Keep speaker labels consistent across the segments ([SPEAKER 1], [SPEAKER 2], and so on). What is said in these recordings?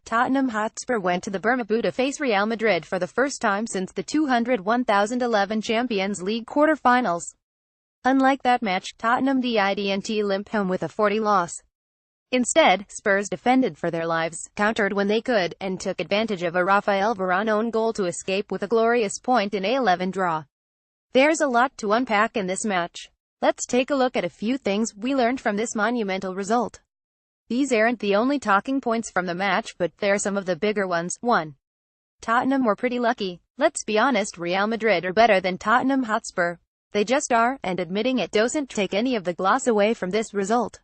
[SPEAKER 1] Tottenham Hotspur went to the Bernabeu to face Real Madrid for the first time since the 2011 Champions League quarter-finals. Unlike that match, Tottenham didn't limp home with a 40 loss. Instead, Spurs defended for their lives, countered when they could, and took advantage of a Rafael Varane own goal to escape with a glorious point in a 11 draw. There's a lot to unpack in this match. Let's take a look at a few things we learned from this monumental result. These aren't the only talking points from the match, but they're some of the bigger ones. 1. Tottenham were pretty lucky. Let's be honest, Real Madrid are better than Tottenham Hotspur. They just are, and admitting it doesn't take any of the gloss away from this result.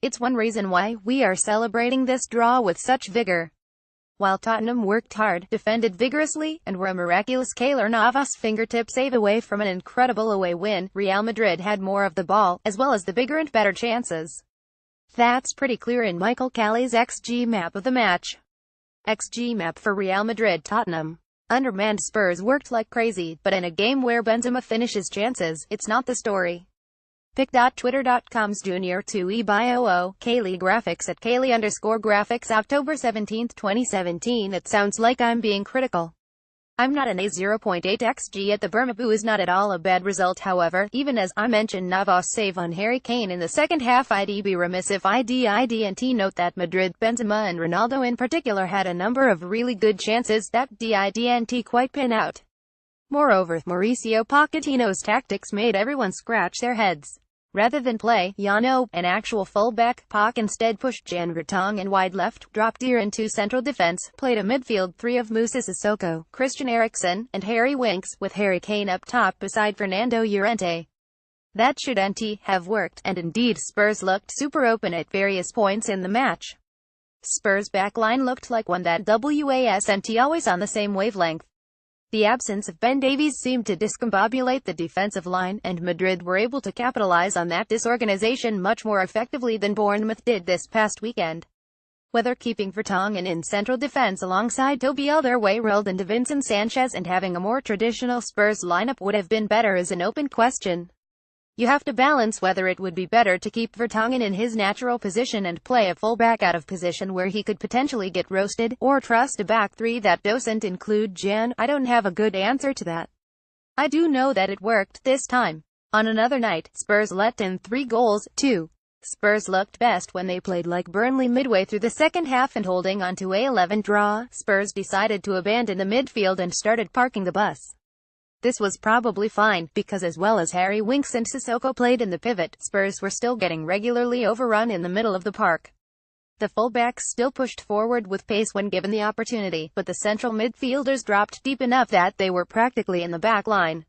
[SPEAKER 1] It's one reason why we are celebrating this draw with such vigor. While Tottenham worked hard, defended vigorously, and were a miraculous Keylor Navas fingertip save away from an incredible away win, Real Madrid had more of the ball, as well as the bigger and better chances. That's pretty clear in Michael Calley's XG map of the match. XG map for Real Madrid Tottenham. Undermanned Spurs worked like crazy, but in a game where Benzema finishes chances, it's not the story. Pic.twitter.com's Junior2E Kaylee Graphics at Kaylee_graphics October 17, 2017. It sounds like I'm being critical. I'm not. An a 0.8 xg at the Bernabeu is not at all a bad result. However, even as I mentioned Navas' save on Harry Kane in the second half, I'd be remiss if I didn't note that Madrid, Benzema and Ronaldo in particular, had a number of really good chances that didn't quite pin out. Moreover, Mauricio Pochettino's tactics made everyone scratch their heads. Rather than play an actual fullback, Poch instead pushed Jan Vertonghen wide left, dropped Dier into central defense, played a midfield three of Moussa Sissoko, Christian Eriksen, and Harry Winks, with Harry Kane up top beside Fernando Llorente. That shouldn't have worked, and indeed Spurs looked super open at various points in the match. Spurs' backline looked like one that wasn't always on the same wavelength. The absence of Ben Davies seemed to discombobulate the defensive line, and Madrid were able to capitalize on that disorganization much more effectively than Bournemouth did this past weekend. Whether keeping Vertonghen in central defense alongside Toby Alderweireld and Davinson Sanchez and having a more traditional Spurs lineup would have been better is an open question. You have to balance whether it would be better to keep Vertonghen in his natural position and play a fullback out of position where he could potentially get roasted, or trust a back three that doesn't include Jan. I don't have a good answer to that. I do know that it worked this time. On another night, Spurs let in 3 goals, 2. Spurs looked best when they played like Burnley midway through the second half, and holding on to a 11 draw, Spurs decided to abandon the midfield and started parking the bus. This was probably fine, because as well as Harry Winks and Sissoko played in the pivot, Spurs were still getting regularly overrun in the middle of the park. The fullbacks still pushed forward with pace when given the opportunity, but the central midfielders dropped deep enough that they were practically in the back line.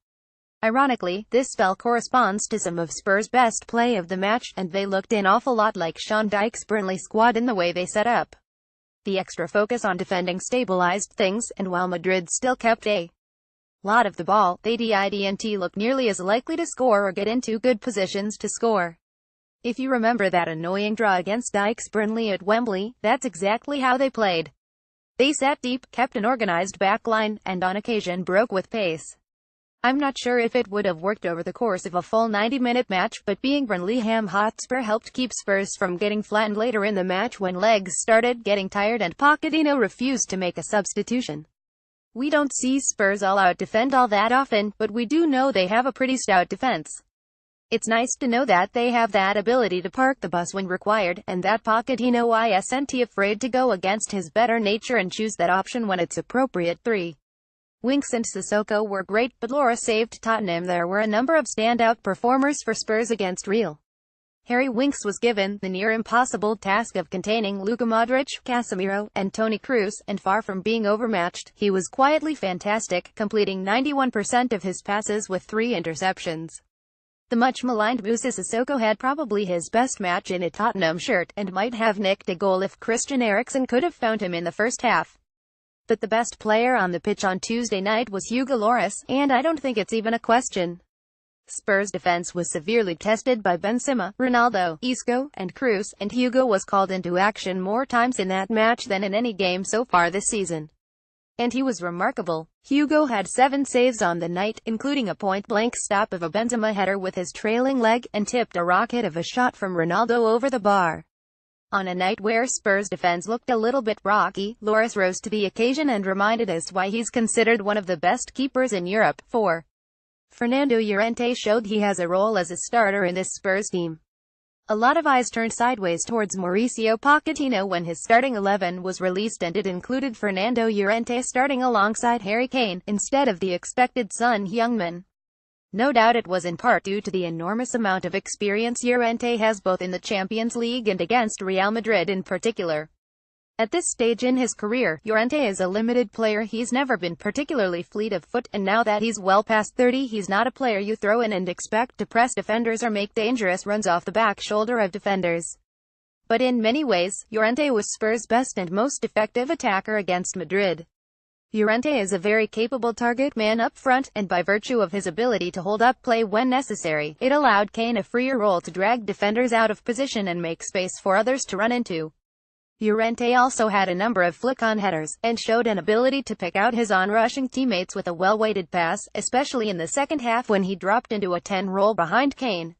[SPEAKER 1] Ironically, this spell corresponds to some of Spurs' best play of the match, and they looked an awful lot like Sean Dyche's Burnley squad in the way they set up. The extra focus on defending stabilized things, and while Madrid still kept a lot of the ball, they didn't look nearly as likely to score or get into good positions to score. If you remember that annoying draw against Dyche's Burnley at Wembley, that's exactly how they played. They sat deep, kept an organized backline, and on occasion broke with pace. I'm not sure if it would have worked over the course of a full 90-minute match, but being Tottenham Hotspur helped keep Spurs from getting flattened later in the match when legs started getting tired and Pochettino refused to make a substitution. We don't see Spurs all-out defend all that often, but we do know they have a pretty stout defense. It's nice to know that they have that ability to park the bus when required, and that Pochettino isn't afraid to go against his better nature and choose that option when it's appropriate. 3. Winks and Sissoko were great, but Laura saved Tottenham. There were a number of standout performers for Spurs against Real. Harry Winks was given the near-impossible task of containing Luka Modric, Casemiro, and Toni Kroos, and far from being overmatched, he was quietly fantastic, completing 91% of his passes with 3 interceptions. The much-maligned Moussa Sissoko had probably his best match in a Tottenham shirt, and might have nicked a goal if Christian Eriksen could have found him in the first half. But the best player on the pitch on Tuesday night was Hugo Lloris, and I don't think it's even a question. Spurs' defense was severely tested by Benzema, Ronaldo, Isco, and Kroos, and Hugo was called into action more times in that match than in any game so far this season. And he was remarkable. Hugo had 7 saves on the night, including a point-blank stop of a Benzema header with his trailing leg, and tipped a rocket of a shot from Ronaldo over the bar. On a night where Spurs' defense looked a little bit rocky, Lloris rose to the occasion and reminded us why he's considered one of the best keepers in Europe. 4. Fernando Llorente showed he has a role as a starter in this Spurs team. A lot of eyes turned sideways towards Mauricio Pochettino when his starting 11 was released, and it included Fernando Llorente starting alongside Harry Kane, instead of the expected Son Heung-min. No doubt it was in part due to the enormous amount of experience Llorente has both in the Champions League and against Real Madrid in particular. At this stage in his career, Llorente is a limited player. He's never been particularly fleet of foot, and now that he's well past 30, he's not a player you throw in and expect to press defenders or make dangerous runs off the back shoulder of defenders. But in many ways, Llorente was Spurs' best and most effective attacker against Madrid. Llorente is a very capable target man up front, and by virtue of his ability to hold up play when necessary, it allowed Kane a freer role to drag defenders out of position and make space for others to run into. Llorente also had a number of flick-on headers, and showed an ability to pick out his on-rushing teammates with a well-weighted pass, especially in the second half when he dropped into a 10 role behind Kane.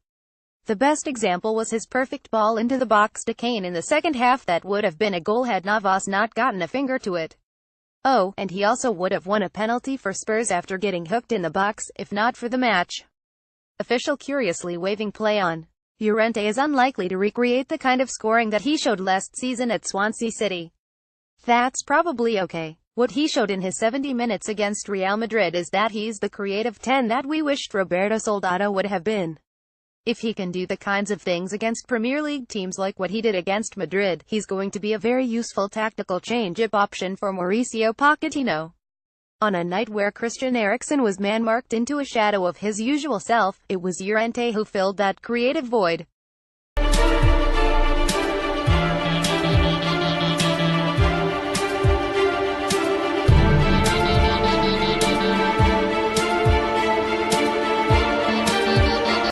[SPEAKER 1] The best example was his perfect ball into the box to Kane in the second half that would have been a goal had Navas not gotten a finger to it. Oh, and he also would have won a penalty for Spurs after getting hooked in the box, if not for the match official curiously waving play on. Llorente is unlikely to recreate the kind of scoring that he showed last season at Swansea City. That's probably okay. What he showed in his 70 minutes against Real Madrid is that he's the creative 10 that we wished Roberto Soldado would have been. If he can do the kinds of things against Premier League teams like what he did against Madrid, he's going to be a very useful tactical change-up option for Mauricio Pochettino. On a night where Christian Eriksen was man-marked into a shadow of his usual self, it was Llorente who filled that creative void.